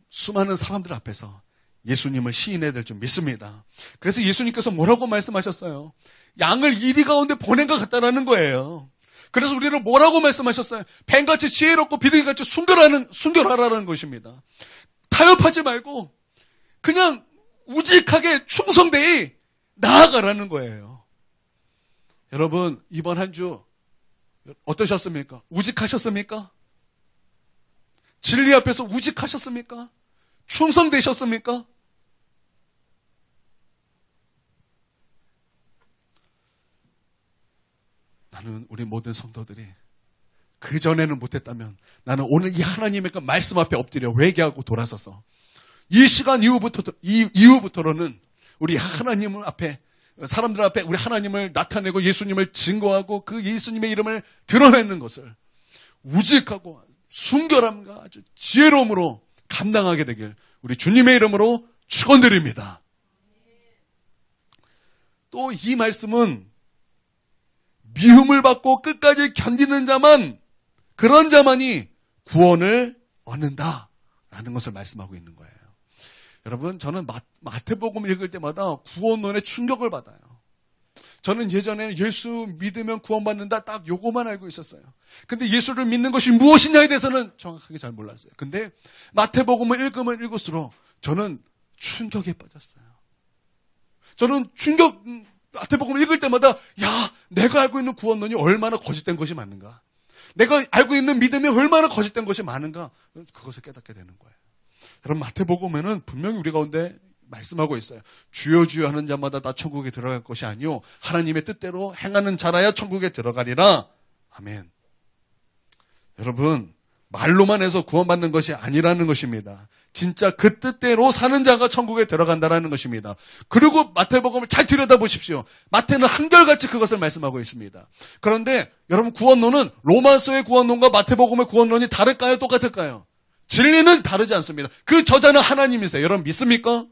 수많은 사람들 앞에서 예수님을 시인해야 될 줄 믿습니다. 그래서 예수님께서 뭐라고 말씀하셨어요? 양을 이리 가운데 보낸 것 같다라는 거예요. 그래서 우리는 뭐라고 말씀하셨어요? 뱀같이 지혜롭고 비둘기같이 순결하라는 것입니다. 타협하지 말고 그냥 우직하게 충성되이 나아가라는 거예요. 여러분 이번 한 주 어떠셨습니까? 우직하셨습니까? 진리 앞에서 우직하셨습니까? 충성되셨습니까? 나는 우리 모든 성도들이 그전에는 못했다면 나는 오늘 이 하나님의 그 말씀 앞에 엎드려 회개하고 돌아서서 이 시간 이후부터는 우리 하나님 앞에 사람들 앞에 우리 하나님을 나타내고 예수님을 증거하고 그 예수님의 이름을 드러내는 것을 우직하고 순결함과 아주 지혜로움으로 감당하게 되길 우리 주님의 이름으로 축원드립니다. 또 이 말씀은 미움을 받고 끝까지 견디는 자만, 그런 자만이 구원을 얻는다라는 것을 말씀하고 있는 거예요. 여러분, 저는 마태복음 읽을 때마다 구원론에 충격을 받아요. 저는 예전에는 예수 믿으면 구원받는다 딱 요거만 알고 있었어요. 근데 예수를 믿는 것이 무엇이냐에 대해서는 정확하게 잘 몰랐어요. 근데 마태복음을 읽으면 읽을수록 저는 충격에 빠졌어요. 저는 마태복음 읽을 때마다 야, 내가 알고 있는 구원론이 얼마나 거짓된 것이 많은가. 내가 알고 있는 믿음이 얼마나 거짓된 것이 많은가. 그것을 깨닫게 되는 거예요. 여러분 마태복음에는 분명히 우리 가운데 말씀하고 있어요. 주여 주여 하는 자마다 다 천국에 들어갈 것이 아니요 하나님의 뜻대로 행하는 자라야 천국에 들어가리라. 아멘. 여러분 말로만 해서 구원받는 것이 아니라는 것입니다. 진짜 그 뜻대로 사는 자가 천국에 들어간다라는 것입니다. 그리고 마태복음을 잘 들여다보십시오. 마태는 한결같이 그것을 말씀하고 있습니다. 그런데 여러분 구원론은 로마서의 구원론과 마태복음의 구원론이 다를까요? 똑같을까요? 진리는 다르지 않습니다. 그 저자는 하나님이세요. 여러분 믿습니까?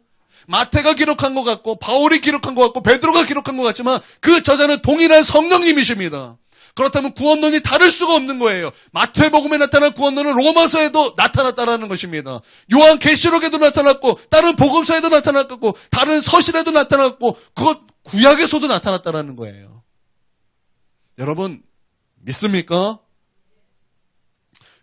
마태가 기록한 것 같고 바울이 기록한 것 같고 베드로가 기록한 것 같지만 그 저자는 동일한 성령님이십니다. 그렇다면 구원론이 다를 수가 없는 거예요. 마태복음에 나타난 구원론은 로마서에도 나타났다라는 것입니다. 요한계시록에도 나타났고 다른 복음서에도 나타났고 다른 서신에도 나타났고 그것 구약에서도 나타났다라는 거예요. 여러분 믿습니까?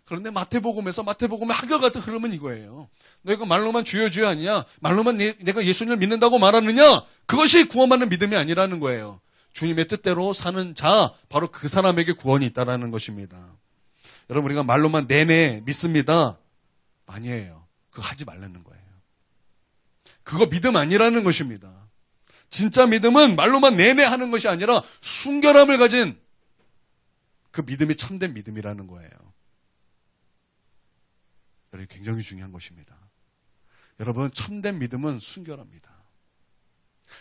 그런데 마태복음에서 마태복음의 한결같은 흐름은 이거예요. 너희가 말로만 주여 주여 하느냐? 말로만 내가 예수님을 믿는다고 말하느냐? 그것이 구원받는 믿음이 아니라는 거예요. 주님의 뜻대로 사는 자, 바로 그 사람에게 구원이 있다는 것입니다. 여러분 우리가 말로만 네네 믿습니다. 아니에요. 그거 하지 말라는 거예요. 그거 믿음 아니라는 것입니다. 진짜 믿음은 말로만 네네 하는 것이 아니라 순결함을 가진 그 믿음이 참된 믿음이라는 거예요. 여러분, 굉장히 중요한 것입니다. 여러분, 참된 믿음은 순결합니다.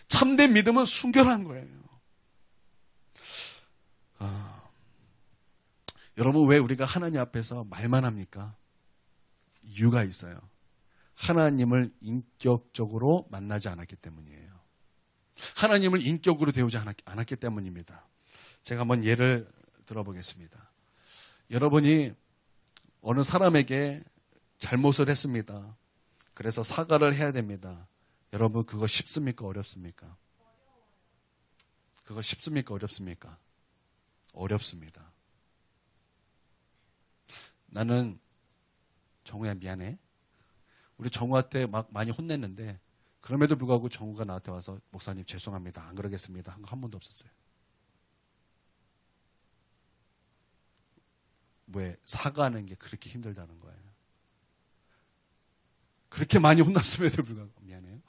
참된 믿음은 순결한 거예요. 여러분, 왜 우리가 하나님 앞에서 말만 합니까? 이유가 있어요. 하나님을 인격적으로 만나지 않았기 때문이에요. 하나님을 인격으로 대우지 않았기 때문입니다. 제가 한번 예를 들어보겠습니다. 여러분이 어느 사람에게 잘못을 했습니다. 그래서 사과를 해야 됩니다. 여러분, 그거 쉽습니까? 어렵습니까? 그거 쉽습니까? 어렵습니까? 어렵습니다. 나는 정우야 미안해. 우리 정우한테 막 많이 혼냈는데 그럼에도 불구하고 정우가 나한테 와서 목사님 죄송합니다. 안 그러겠습니다. 한 거 한 번도 없었어요. 왜? 사과하는 게 그렇게 힘들다는 거예요. 그렇게 많이 혼났음에도 불구하고 미안해요.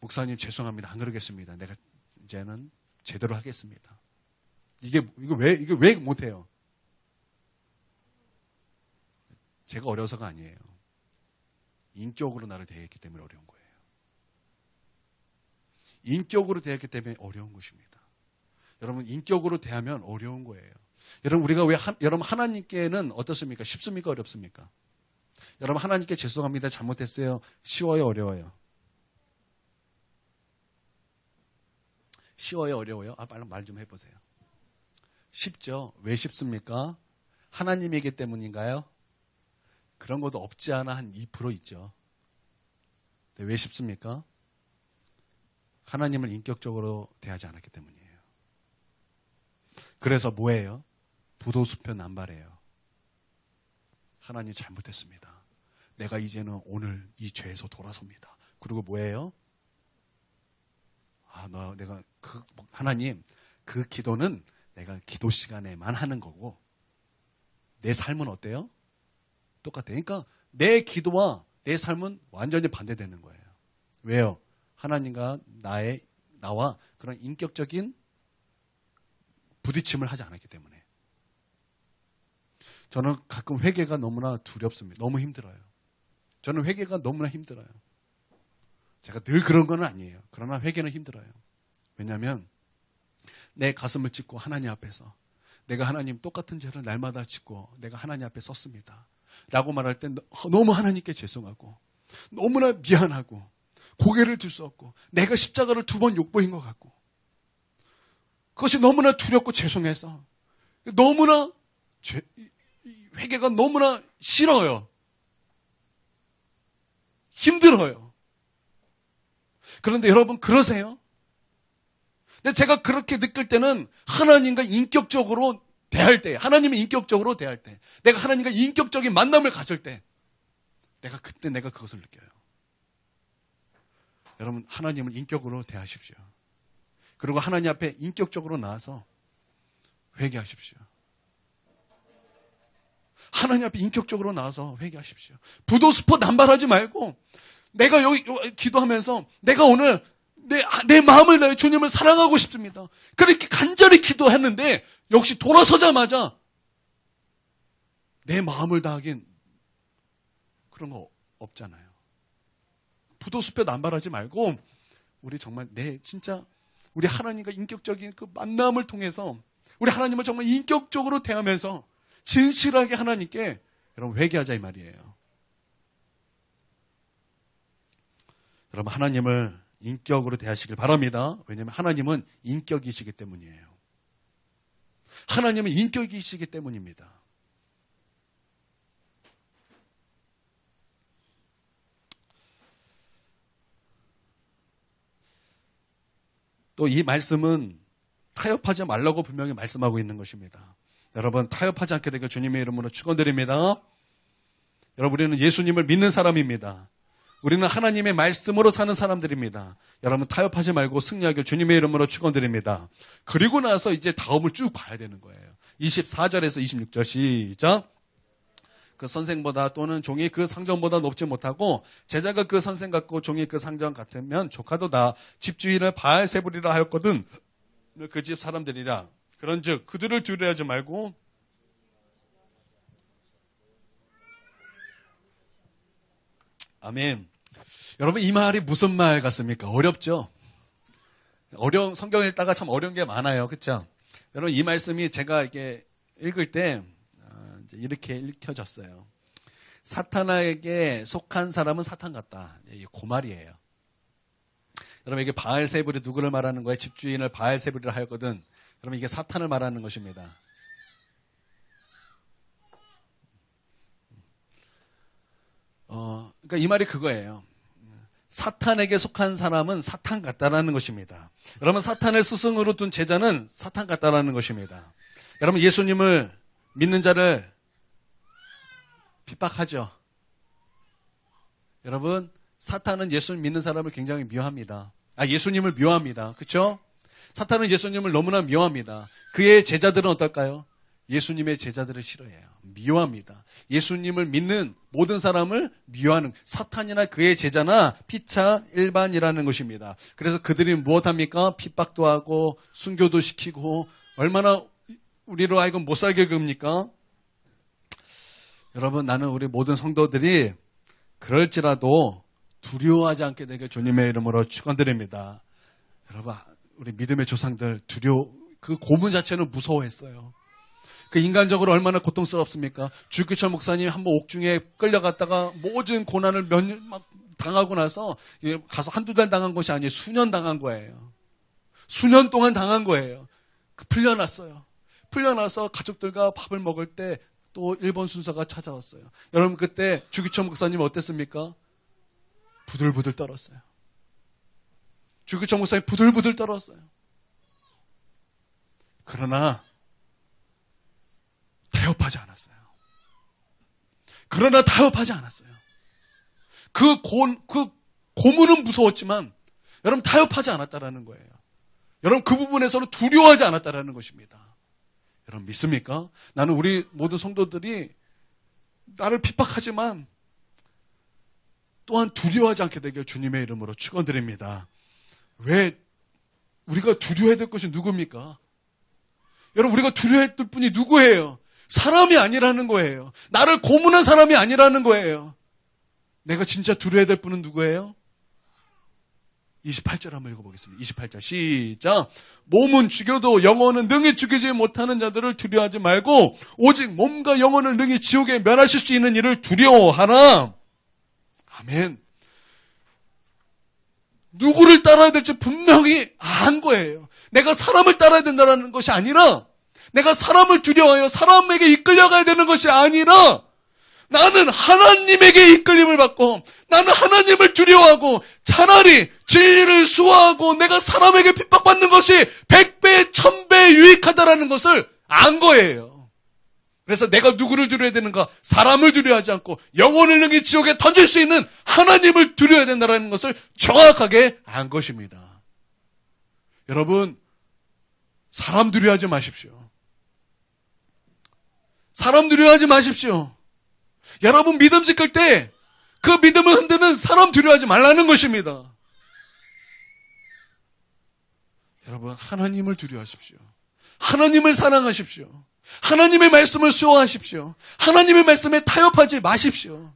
목사님 죄송합니다. 안 그러겠습니다. 내가 이제는 제대로 하겠습니다. 이게 왜 못해요? 제가 어려서가 아니에요. 인격으로 나를 대했기 때문에 어려운 거예요. 인격으로 대했기 때문에 어려운 것입니다. 여러분, 인격으로 대하면 어려운 거예요. 여러분, 우리가 여러분, 하나님께는 어떻습니까? 쉽습니까? 어렵습니까? 여러분, 하나님께 죄송합니다. 잘못했어요. 쉬워요? 어려워요? 쉬워요? 어려워요? 빨리 말 좀 해보세요. 쉽죠? 왜 쉽습니까? 하나님이기 때문인가요? 그런 것도 없지 않아 한 2% 있죠. 왜 쉽습니까? 하나님을 인격적으로 대하지 않았기 때문이에요. 그래서 뭐예요? 부도수표 남발이에요. 하나님 잘못했습니다. 내가 이제는 오늘 이 죄에서 돌아섭니다. 그리고 뭐예요? 하나님, 그 기도는 내가 기도 시간에만 하는 거고 내 삶은 어때요? 똑같아요. 그러니까 내 기도와 내 삶은 완전히 반대되는 거예요. 왜요? 하나님과 나와 그런 인격적인 부딪힘을 하지 않았기 때문에. 저는 가끔 회개가 너무나 두렵습니다. 너무 힘들어요. 저는 회개가 너무나 힘들어요. 제가 늘 그런 건 아니에요. 그러나 회개는 힘들어요. 왜냐하면 내 가슴을 찢고 하나님 앞에서 내가 하나님 똑같은 죄를 날마다 짓고 내가 하나님 앞에 섰습니다. 라고 말할 때 너무 하나님께 죄송하고 너무나 미안하고 고개를 들 수 없고 내가 십자가를 2번 욕보인 것 같고 그것이 너무나 두렵고 죄송해서 너무나 회개가 너무나 싫어요. 힘들어요. 그런데 여러분 그러세요? 근데 제가 그렇게 느낄 때는 하나님과 인격적으로 대할 때, 하나님을 인격적으로 대할 때, 내가 하나님과 인격적인 만남을 가질 때, 그때 내가 그것을 느껴요. 여러분, 하나님을 인격으로 대하십시오. 그리고 하나님 앞에 인격적으로 나와서 회개하십시오. 하나님 앞에 인격적으로 나와서 회개하십시오. 부도수포 남발하지 말고, 내가 여기 기도하면서, 내가 오늘 내 마음을 다해 주님을 사랑하고 싶습니다. 그렇게 간절히 기도했는데 역시 돌아서자마자 내 마음을 다하긴 그런 거 없잖아요. 부도수표 남발하지 말고 우리 정말 진짜 우리 하나님과 인격적인 그 만남을 통해서 우리 하나님을 정말 인격적으로 대하면서 진실하게 하나님께 여러분 회개하자 이 말이에요. 여러분 하나님을 인격으로 대하시길 바랍니다. 왜냐하면 하나님은 인격이시기 때문이에요. 하나님은 인격이시기 때문입니다. 또 이 말씀은 타협하지 말라고 분명히 말씀하고 있는 것입니다. 여러분 타협하지 않게 되길 주님의 이름으로 축원드립니다. 여러분 우리는 예수님을 믿는 사람입니다. 우리는 하나님의 말씀으로 사는 사람들입니다. 여러분 타협하지 말고 승리하길 주님의 이름으로 축원드립니다. 그리고 나서 이제 다음을 쭉 봐야 되는 거예요. 24절에서 26절 시작. 그 선생보다 또는 종이 그 상전보다 높지 못하고 제자가 그 선생 같고 종이 그 상전 같으면 조카도 다 집주인을 바알세불이라 하였거든 그 집 사람들이라. 그런즉 그들을 두려워하지 말고 아멘. 여러분 이 말이 무슨 말 같습니까? 어렵죠? 어려운 성경 읽다가 참 어려운 게 많아요. 그렇죠? 여러분 이 말씀이 제가 이렇게 읽을 때 이렇게 읽혀졌어요. 사탄에게 속한 사람은 사탄 같다. 이게 그 말이에요. 여러분 이게 바알세불이 누구를 말하는 거예요? 집주인을 바알세불이라 하였거든. 여러분 이게 사탄을 말하는 것입니다. 그러니까 이 말이 그거예요. 사탄에게 속한 사람은 사탄 같다라는 것입니다. 여러분 사탄을 스승으로 둔 제자는 사탄 같다라는 것입니다. 여러분 예수님을 믿는 자를 핍박하죠. 여러분 사탄은 예수님 믿는 사람을 굉장히 미워합니다. 예수님을 미워합니다. 그렇죠? 사탄은 예수님을 너무나 미워합니다. 그의 제자들은 어떨까요? 예수님의 제자들을 싫어해요. 미워합니다. 예수님을 믿는 모든 사람을 미워하는 사탄이나 그의 제자나 피차 일반이라는 것입니다. 그래서 그들이 무엇합니까? 핍박도 하고 순교도 시키고 얼마나 우리로 하여금 못 살게 굽니까? 여러분 나는 우리 모든 성도들이 그럴지라도 두려워하지 않게 되게 주님의 이름으로 축원드립니다. 여러분 우리 믿음의 조상들 그 고문 자체는 무서워했어요. 그 인간적으로 얼마나 고통스럽습니까? 주기철 목사님 한번 옥중에 끌려갔다가 모든 고난을 몇 년 막 당하고 나서 가서 한두 달 당한 것이 아니에요. 수년 당한 거예요. 수년 동안 당한 거예요. 풀려났어요. 풀려나서 가족들과 밥을 먹을 때 또 일본 순서가 찾아왔어요. 여러분 그때 주기철 목사님 어땠습니까? 부들부들 떨었어요. 주기철 목사님 부들부들 떨었어요. 그러나 타협하지 않았어요. 그러나 타협하지 않았어요. 그 고문은 무서웠지만 여러분 타협하지 않았다라는 거예요. 여러분 그 부분에서는 두려워하지 않았다라는 것입니다. 여러분 믿습니까? 나는 우리 모든 성도들이 나를 핍박하지만 또한 두려워하지 않게 되길 주님의 이름으로 축원드립니다. 왜 우리가 두려워해야 될 것이 누굽니까? 여러분 우리가 두려워해야 될 분이 누구예요? 사람이 아니라는 거예요. 나를 고문한 사람이 아니라는 거예요. 내가 진짜 두려워해야 될 분은 누구예요? 28절 한번 읽어보겠습니다. 28절 시작. 몸은 죽여도 영혼은 능히 죽이지 못하는 자들을 두려워하지 말고 오직 몸과 영혼을 능히 지옥에 멸하실 수 있는 이를 두려워하라. 아멘. 누구를 따라야 될지 분명히 안 거예요. 내가 사람을 따라야 된다는 것이 아니라 내가 사람을 두려워하여 사람에게 이끌려가야 되는 것이 아니라 나는 하나님에게 이끌림을 받고 나는 하나님을 두려워하고 차라리 진리를 수호하고 내가 사람에게 핍박받는 것이 100배, 1000배 유익하다라는 것을 안 거예요. 그래서 내가 누구를 두려워야 되는가? 사람을 두려워하지 않고 영혼을 능히 지옥에 던질 수 있는 하나님을 두려워야 된다는 것을 정확하게 안 것입니다. 여러분 사람 두려워하지 마십시오. 사람 두려워하지 마십시오. 여러분 믿음 지킬 때 그 믿음을 흔드는 사람 두려워하지 말라는 것입니다. 여러분 하나님을 두려워하십시오. 하나님을 사랑하십시오. 하나님의 말씀을 수호하십시오. 하나님의 말씀에 타협하지 마십시오.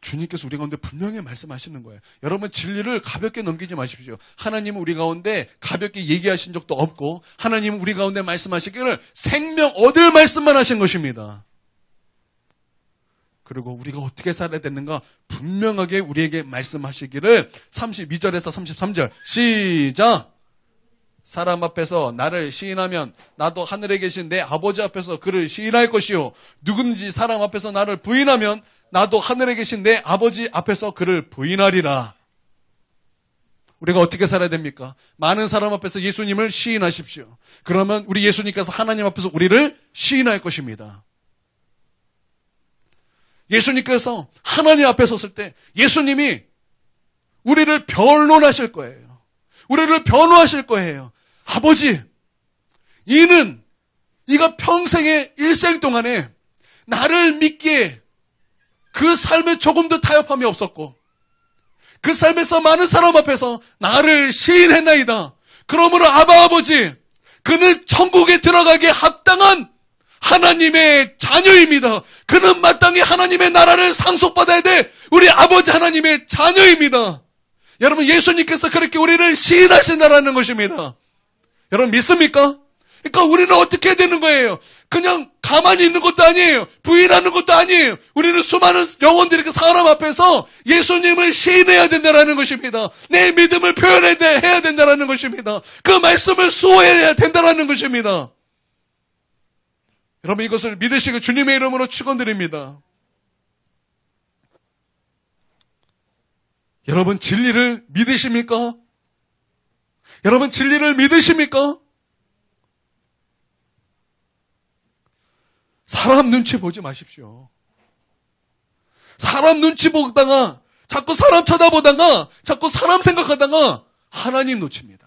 주님께서 우리 가운데 분명히 말씀하시는 거예요. 여러분 진리를 가볍게 넘기지 마십시오. 하나님은 우리 가운데 가볍게 얘기하신 적도 없고 하나님은 우리 가운데 말씀하시기를 생명 얻을 말씀만 하신 것입니다. 그리고 우리가 어떻게 살아야 되는가 분명하게 우리에게 말씀하시기를 32절에서 33절 시작. 사람 앞에서 나를 시인하면 나도 하늘에 계신 내 아버지 앞에서 그를 시인할 것이요 누군지 사람 앞에서 나를 부인하면 나도 하늘에 계신 내 아버지 앞에서 그를 부인하리라. 우리가 어떻게 살아야 됩니까? 많은 사람 앞에서 예수님을 시인하십시오. 그러면 우리 예수님께서 하나님 앞에서 우리를 시인할 것입니다. 예수님께서 하나님 앞에 섰을 때 예수님이 우리를 변론하실 거예요. 우리를 변호하실 거예요. 아버지, 이는 평생의 일생 동안에 나를 믿기에 그 삶에 조금도 타협함이 없었고 그 삶에서 많은 사람 앞에서 나를 시인했나이다. 그러므로 아버지, 그는 천국에 들어가기에 합당한 하나님의 자녀입니다. 그는 마땅히 하나님의 나라를 상속받아야 될 우리 아버지 하나님의 자녀입니다. 여러분, 예수님께서 그렇게 우리를 시인하신다라는 것입니다. 여러분 믿습니까? 그러니까 우리는 어떻게 해야 되는 거예요? 그냥 가만히 있는 것도 아니에요. 부인하는 것도 아니에요. 우리는 수많은 영혼들이 그 사람 앞에서 예수님을 시인해야 된다는 것입니다. 내 믿음을 표현해야 된다는 것입니다. 그 말씀을 수호해야 된다는 것입니다. 여러분, 이것을 믿으시고 주님의 이름으로 축원드립니다. 여러분, 진리를 믿으십니까? 여러분, 진리를 믿으십니까? 사람 눈치 보지 마십시오. 사람 눈치 보다가, 자꾸 사람 쳐다보다가, 자꾸 사람 생각하다가 하나님 놓칩니다.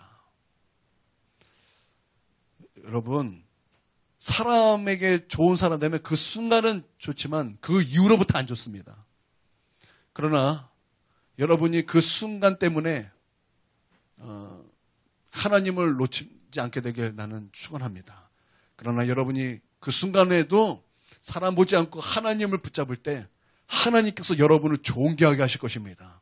여러분, 사람에게 좋은 사람 되면 그 순간은 좋지만 그 이후로부터 안 좋습니다. 그러나 여러분이 그 순간 때문에 하나님을 놓치지 않게 되길 나는 축원합니다. 그러나 여러분이 그 순간에도 사람 보지 않고 하나님을 붙잡을 때 하나님께서 여러분을 존귀 하게 하실 것입니다.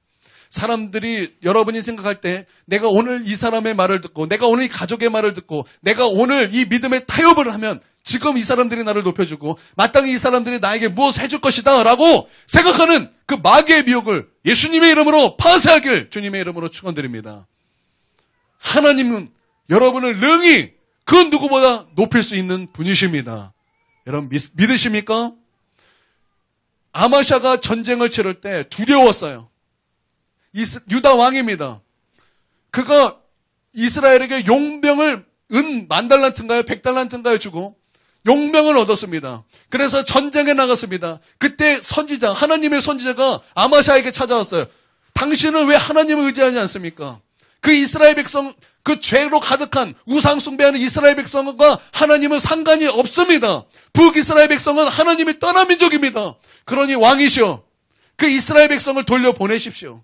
사람들이 여러분이 생각할 때 내가 오늘 이 사람의 말을 듣고 내가 오늘 이 가족의 말을 듣고 내가 오늘 이 믿음의 타협을 하면 지금 이 사람들이 나를 높여주고 마땅히 이 사람들이 나에게 무엇을 해줄 것이다 라고 생각하는 그 마귀의 미혹을 예수님의 이름으로 파쇄하길 주님의 이름으로 축원드립니다. 하나님은 여러분을 능히 그 누구보다 높일 수 있는 분이십니다. 여러분 믿으십니까? 아마샤가 전쟁을 치를 때 두려웠어요. 유다 왕입니다. 그가 이스라엘에게 용병을 은 10,000달란트인가요? 100달란트인가요? 주고 용병을 얻었습니다. 그래서 전쟁에 나갔습니다. 그때 선지자, 하나님의 선지자가 아마샤에게 찾아왔어요. 당신은 왜 하나님을 의지하지 않습니까? 그 이스라엘 백성, 그 죄로 가득한 우상 숭배하는 이스라엘 백성과 하나님은 상관이 없습니다. 북이스라엘 백성은 하나님이 떠난 민족입니다. 그러니 왕이시여, 그 이스라엘 백성을 돌려보내십시오.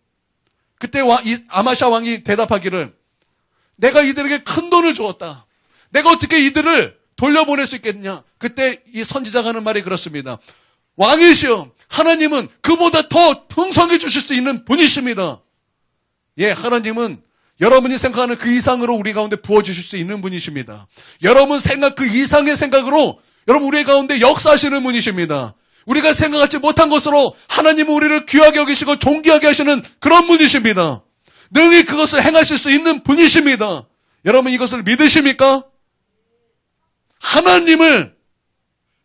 그때 아마샤 왕이 대답하기를 내가 이들에게 큰 돈을 주었다. 내가 어떻게 이들을 돌려보낼 수 있겠냐? 그때 이 선지자가 하는 말이 그렇습니다. 왕이시여, 하나님은 그보다 더 풍성해 주실 수 있는 분이십니다. 예, 하나님은 여러분이 생각하는 그 이상으로 우리 가운데 부어주실 수 있는 분이십니다. 여러분 생각 그 이상의 생각으로 여러분 우리 가운데 역사하시는 분이십니다. 우리가 생각하지 못한 것으로 하나님은 우리를 귀하게 여기시고 존귀하게 하시는 그런 분이십니다. 능히 그것을 행하실 수 있는 분이십니다. 여러분 이것을 믿으십니까?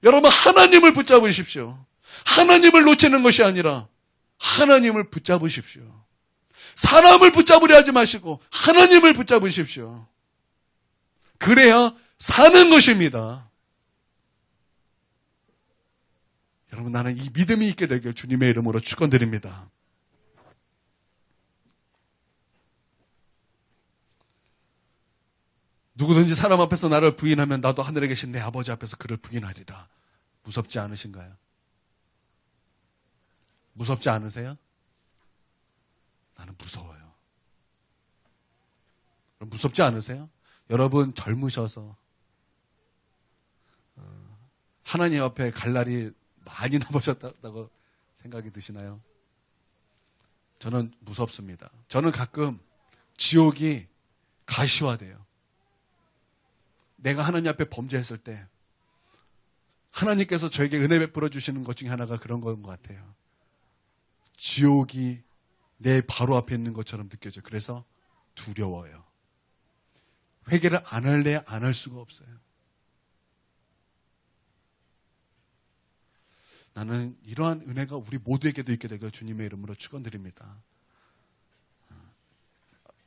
여러분 하나님을 붙잡으십시오. 하나님을 놓치는 것이 아니라 하나님을 붙잡으십시오. 사람을 붙잡으려 하지 마시고 하나님을 붙잡으십시오. 그래야 사는 것입니다. 여러분 나는 이 믿음이 있게 되길 주님의 이름으로 축원드립니다. 누구든지 사람 앞에서 나를 부인하면 나도 하늘에 계신 내 아버지 앞에서 그를 부인하리라. 무섭지 않으신가요? 무섭지 않으세요? 나는 무서워요. 무섭지 않으세요? 여러분 젊으셔서 하나님 앞에 갈 날이 많이 남으셨다고 생각이 드시나요? 저는 무섭습니다. 저는 가끔 지옥이 가시화돼요. 내가 하나님 앞에 범죄했을 때 하나님께서 저에게 은혜 베풀어 주시는 것 중에 하나가 그런 것 같아요. 지옥이 내 바로 앞에 있는 것처럼 느껴져요. 그래서 두려워요. 회개를 안 할래야 안 할 수가 없어요. 나는 이러한 은혜가 우리 모두에게도 있게 되길 주님의 이름으로 축원드립니다.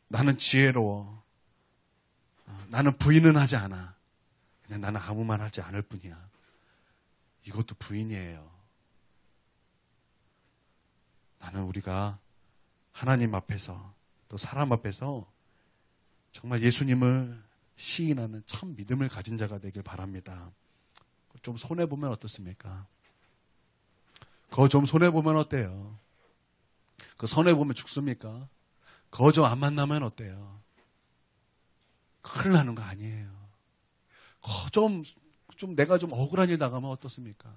나는 지혜로워. 나는 부인은 하지 않아. 그냥 나는 아무 말 하지 않을 뿐이야. 이것도 부인이에요. 나는 우리가 하나님 앞에서 또 사람 앞에서 정말 예수님을 시인하는 참 믿음을 가진 자가 되길 바랍니다. 좀 손해보면 어떻습니까? 그거 좀 손해보면 어때요? 그 손해보면 죽습니까? 그거 좀 안 만나면 어때요? 큰일 나는 거 아니에요. 그거 좀 내가 좀 억울한 일 나가면 어떻습니까?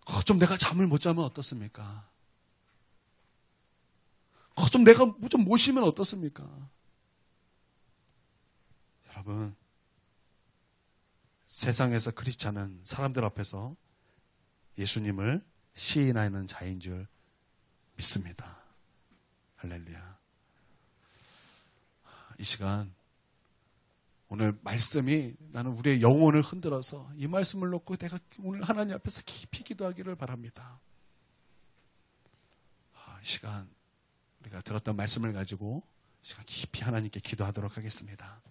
그거 좀 내가 잠을 못 자면 어떻습니까? 그거 좀 내가 좀 못 쉬면 어떻습니까? 여러분, 세상에서 그렇지 않은 사람들 앞에서 예수님을 시인하는 자인 줄 믿습니다. 할렐루야. 이 시간 오늘 말씀이 나는 우리의 영혼을 흔들어서 이 말씀을 놓고 내가 오늘 하나님 앞에서 깊이 기도하기를 바랍니다. 이 시간 우리가 들었던 말씀을 가지고 시간 깊이 하나님께 기도하도록 하겠습니다.